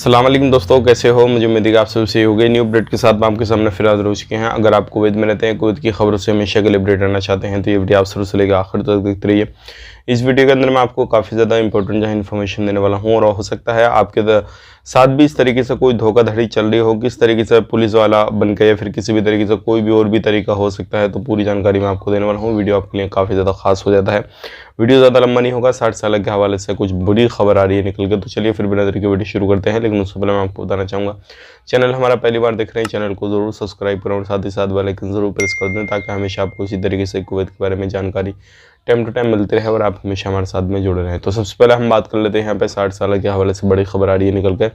अस्सलाम वालेकुम दोस्तों, कैसे हो। मुझे उम्मीद है कि आप सब सही हो गए। न्यू अपडेट के साथ मैं आपके सामने फिर हाजिर हो चुके हैं। अगर आप कुवैत में रहते हैं, कुवैत की खबरों से हमेशा के लिए अपडेट रहना चाहते हैं तो ये वीडियो आप शुरू से लेकर आखिर तक देखते रहिए। इस वीडियो के अंदर मैं आपको काफ़ी ज़्यादा इंपॉर्टेंट जो है इन्फॉर्मेशन देने वाला हूँ और हो सकता है आपके साथ भी इस तरीके से कोई धोखाधड़ी चल रही हो, किस तरीके से पुलिस वाला बन के या फिर किसी भी तरीके से कोई भी और भी तरीका हो सकता है, तो पूरी जानकारी मैं आपको देने वाला हूँ। वीडियो आपके लिए काफ़ी ज़्यादा खास हो जाता है। वीडियो ज़्यादा लंबा नहीं होगा। 60 साल के हवाले से कुछ बुरी खबर आ रही है निकल के, तो चलिए फिर बिना देरी के वीडियो शुरू करते हैं। लेकिन उससे पहले मैं आपको बताना चाहूँगा, चैनल हमारा पहली बार देख रहे हैं, चैनल को ज़रूर सब्सक्राइब करें और साथ ही साथ बेल आइकन ज़रूर प्रेस कर दें ताकि हमेशा आपको इसी तरीके से कुवैत के बारे में जानकारी टाइम टू टाइम मिलती रहे और आप हमेशा हमारे साथ में जुड़े रहें। तो सबसे पहले हम बात कर लेते हैं यहाँ पे 60 साल के हवाले से बड़ी खबर आ रही है निकल के।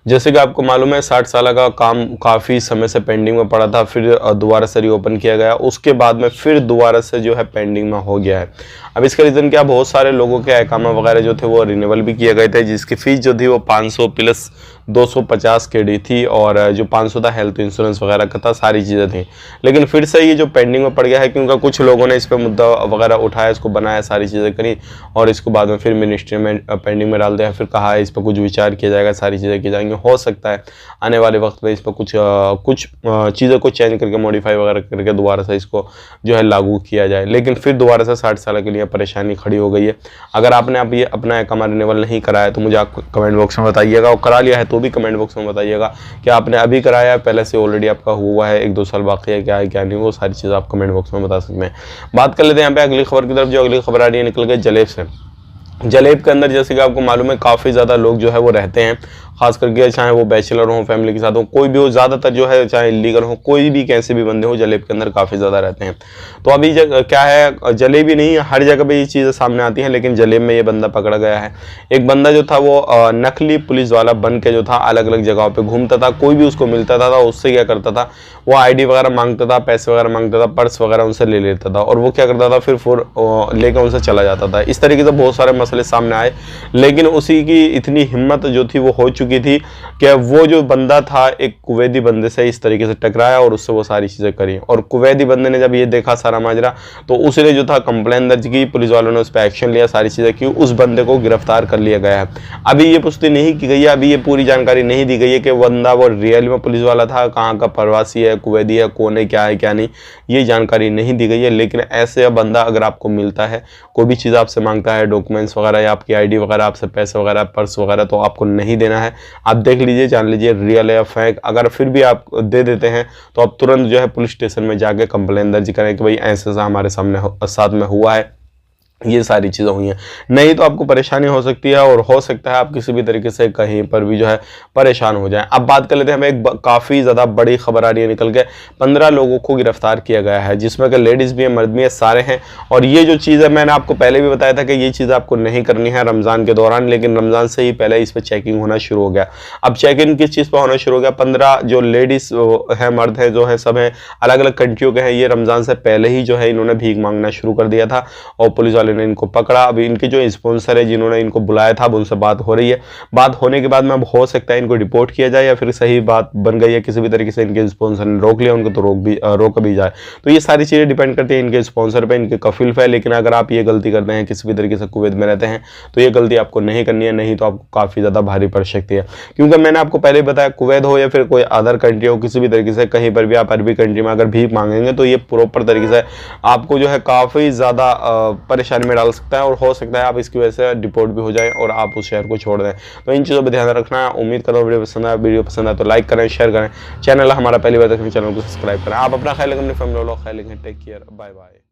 जैसे कि आपको मालूम है, 60 साल का काम काफ़ी समय से पेंडिंग में पड़ा था, फिर दोबारा से रीओपन किया गया, उसके बाद में फिर दोबारा से जो है पेंडिंग में हो गया है। अब इसका रीज़न क्या, बहुत सारे लोगों के अकामा वगैरह जो थे वो रिन्यूअल भी किए गए थे, जिसकी फ़ीस जो थी वो 500 प्लस 250 KD थी और जो 500 था हेल्थ इंश्योरेंस वगैरह का था, सारी चीज़ें थी। लेकिन फिर से ये जो पेंडिंग में पड़ गया है क्योंकि कुछ लोगों ने इस पर मुद्दा वगैरह उठाया, इसको बनाया, सारी चीज़ें करी और इसको बाद में फिर मिनिस्ट्री में पेंडिंग में डाल दिया। फिर कहा है इस पर कुछ विचार किया जाएगा, सारी चीज़ें की जाएंगी। हो सकता है आने वाले वक्त में इस पर कुछ चीज़ों को चेंज करके मॉडिफाई वगैरह करके दोबारा से इसको जो है लागू किया जाए। लेकिन फिर दोबारा से 60 साल के लिए परेशानी खड़ी हो गई है। अगर आपने अब ये अपना अकामा रिन्यूअल नहीं कराया तो मुझे आप कमेंट बॉक्स में बताइएगा, और करा लिया है तो भी कमेंट बॉक्स में बताइएगा कि आपने अभी कराया है, पहले से ऑलरेडी आपका हुआ है, 1-2 साल बाकी है, क्या है क्या नहीं, वो सारी चीज़ आप कमेंट बॉक्स में बता सकते हैं। बात कर लेते हैं यहाँ पे अगली खबर की तरफ। जो अगली खबर आ रही है निकल के जलेब से। जलेब के अंदर जैसे कि आपको मालूम है काफ़ी ज़्यादा लोग जो है वो रहते हैं, खास करके चाहे वो बैचलर हो, फैमिली के साथ हो, कोई भी हो, ज़्यादातर जो है चाहे इलीगल हो, कोई भी कैसे भी बंदे हो, जलेब के अंदर काफ़ी ज़्यादा रहते हैं। तो अभी क्या है, जलेब ही नहीं, हर जगह पे ये चीज़ें सामने आती हैं, लेकिन जलेब में ये बंदा पकड़ा गया है। एक बंदा जो था वो नकली पुलिस वाला बन के जो था अलग अलग जगहों पर घूमता था, कोई भी उसको मिलता था उससे क्या करता था, वो ID वगैरह मांगता था, पैसे वगैरह मांगता था, पर्स वगैरह उनसे ले लेता था और वो क्या करता था फिर लेकर उनसे चला जाता था। इस तरीके से बहुत सारे मसले सामने आए, लेकिन उसी की इतनी हिम्मत जो थी वो हो चुकी थी कि वो जो बंदा था एक कुवैती बंदे से इस तरीके से टकराया और उससे वो सारी चीज़ें करी। और कुवैती बंदे ने जब ये देखा सारा माजरा तो उसने जो था कंप्लेन दर्ज की, पुलिस वालों ने उस पर एक्शन लिया, सारी चीज़ें की, उस बंदे को गिरफ्तार कर लिया गया है। अभी ये पुष्टि नहीं की गई है, अभी ये पूरी जानकारी नहीं दी गई है कि बंदा वो रियल में पुलिस वाला था, कहाँ का प्रवासी है, कुवैती है, कौन है, क्या नहीं, ये जानकारी नहीं दी गई है। लेकिन ऐसे बंदा अगर आपको मिलता है, कोई भी चीज़ आपसे मांगता है, डॉक्यूमेंट्स वगैरह या आपकी ID वगैरह, आपसे पैसे वगैरह, पर्स वगैरह, तो आपको नहीं देना है। आप देख लीजिए, जान लीजिए रियल है या फेक। अगर फिर भी आप दे देते हैं तो आप तुरंत जो है पुलिस स्टेशन में जाके कंप्लेन दर्ज करें कि भाई ऐसे ऐसा हमारे साथ में हुआ है, ये सारी चीज़ें हुई हैं। नहीं तो आपको परेशानी हो सकती है और हो सकता है आप किसी भी तरीके से कहीं पर भी जो है परेशान हो जाएं। अब बात कर लेते हैं, हमें एक काफ़ी ज़्यादा बड़ी खबर आ रही है निकल के। 15 लोगों को गिरफ्तार किया गया है, जिसमें कि लेडीज़ भी हैं, मर्द भी हैं, सारे हैं। और ये जो चीज़ है, मैंने आपको पहले भी बताया था कि ये चीज़ आपको नहीं करनी है रमज़ान के दौरान, लेकिन रमज़ान से ही पहले इस पर चेकिंग होना शुरू हो गया। अब चेकिंग किस चीज़ पर होना शुरू हो गया, 15 जो लेडीज़ हैं, मर्द हैं, जो है सब हैं, अलग अलग कंट्रियों के हैं। ये रमज़ान से पहले ही जो है इन्होंने भीख मांगना शुरू कर दिया था और पुलिस वाले ने इनको पकड़ा। अभी इनके जो स्पॉन्सर है जिन्होंने इनको बुलाया था, अब उनसे बात हो रही है। बात होने के बाद में अब हो सकता है इनको डिपोर्ट किया जाए या फिर सही बात बन गई है, किसी भी तरीके से इनके स्पॉन्सर ने रोक लिया उनको, तो रोक भी जाए। तो ये सारी चीज़ें डिपेंड करती है इनके स्पॉन्सर पे, इनके कफिल पे। लेकिन अगर आप ये गलती करते हैं, किसी भी तरीके से कुवैत में रहते हैं, तो ये गलती आपको नहीं करनी है, नहीं तो आपको काफ़ी ज़्यादा भारी पड़ सकती है। क्योंकि मैंने आपको पहले बताया, कुवैत हो या फिर कोई अदर कंट्री हो, किसी भी तरीके से कहीं पर भी आप अरबी कंट्री में अगर भीख मांगेंगे तो ये प्रॉपर तरीके से आपको जो है काफ़ी ज़्यादा परेशानी में डाल सकता है और हो सकता है आप इसकी वजह से डिपोर्ट भी हो जाए और आप उस शहर को छोड़ दें। तो इन चीज़ों पर ध्यान रखना है। उम्मीद करो वीडियो पसंद आए तो लाइक करें, शेयर करें। चैनल हमारा पहली बार देखें, चैनल को सब्सक्राइब करें। आप अपना ख्याल रखें, अपनी फैमिली वालों का ख्याल रखें। Take care, bye bye.